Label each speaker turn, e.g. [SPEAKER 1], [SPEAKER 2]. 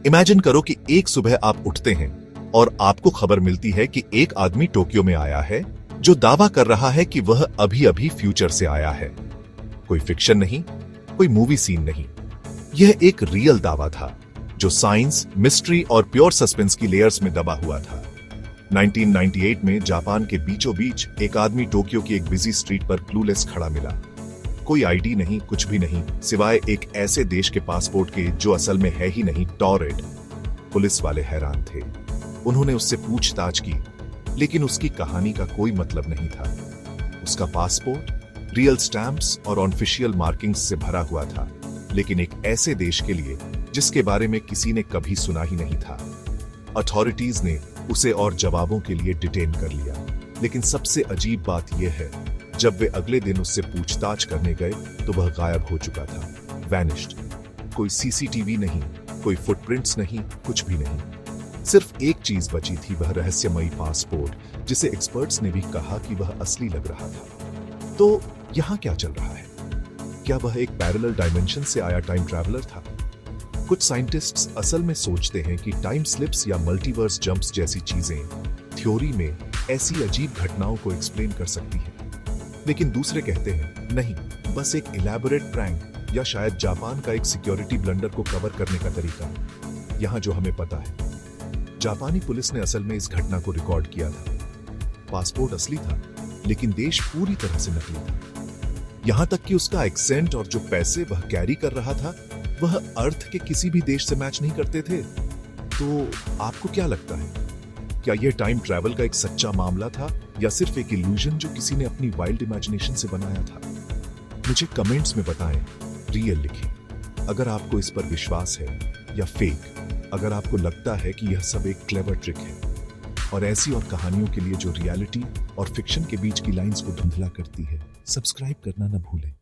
[SPEAKER 1] Imagine करो कि एक सुबह आप उठते हैं और आपको खबर मिलती है कि एक आदमी टोक्यो में आया है जो दावा कर रहा है कि वह अभी अभी फ्यूचर से आया है। कोई फिक्शन नहीं, कोई मूवी सीन नहीं, यह एक रियल दावा था जो साइंस, मिस्ट्री और प्योर सस्पेंस की लेयर्स में दबा हुआ था। 1998 में जापान के बीचों बीच एक आदमी टोक्यो की एक बिजी स्ट्रीट पर क्लूलेस खड़ा मिला। कोई आईडी नहीं, कुछ भी नहीं, सिवाय एक ऐसे देश के पासपोर्ट के जो असल में है ही नहीं, टॉरेड। पुलिस वाले हैरान थे। उन्होंने उससे पूछताछ की, लेकिन उसकी कहानी का कोई मतलब नहीं था। उसका पासपोर्ट रियल स्टैंप्स और ऑफिशियल मार्किंग्स से भरा हुआ था, लेकिन एक ऐसे देश के लिए जिसके बारे में किसी ने कभी सुना ही नहीं था। अथॉरिटीज ने उसे और जवाबों के लिए डिटेन कर लिया, लेकिन सबसे अजीब बात यह है, जब वे अगले दिन उससे पूछताछ करने गए तो वह गायब हो चुका था, वैनिश्ड। कोई सीसीटीवी नहीं, कोई फुटप्रिंट्स नहीं, कुछ भी नहीं। सिर्फ एक चीज बची थी, वह रहस्यमयी पासपोर्ट, जिसे एक्सपर्ट्स ने भी कहा कि वह असली लग रहा था। तो यहां क्या चल रहा है? क्या वह एक पैरेलल डायमेंशन से आया टाइम ट्रैवलर था? कुछ साइंटिस्ट्स असल में सोचते हैं कि टाइम स्लिप्स या मल्टीवर्स जंप्स जैसी चीजें थ्योरी में ऐसी अजीब घटनाओं को एक्सप्लेन कर सकती हैं। लेकिन दूसरे कहते हैं नहीं, बस एक इलैबोरेट प्रैंक या शायद जापान का एक सिक्योरिटी ब्लंडर को कवर करने का तरीका। यहां जो हमें पता है, जापानी पुलिस ने असल में इस घटना को रिकॉर्ड किया था। पासपोर्ट असली था, लेकिन देश पूरी तरह से नकली था। यहां तक कि उसका एक्सेंट और जो पैसे वह कैरी कर रहा था वह अर्थ के किसी भी देश से मैच नहीं करते थे। तो आपको क्या लगता है, क्या यह टाइम ट्रैवल का एक सच्चा मामला था या सिर्फ एक इल्यूजन जो किसी ने अपनी वाइल्ड इमेजिनेशन से बनाया था? मुझे कमेंट्स में बताएं, रियल लिखें। अगर आपको इस पर विश्वास है या फेक, अगर आपको लगता है कि यह सब एक क्लेवर ट्रिक है। और ऐसी और कहानियों के लिए जो रियलिटी और फिक्शन के बीच की लाइंस को धुंधला करती है, सब्सक्राइब करना न भूलें।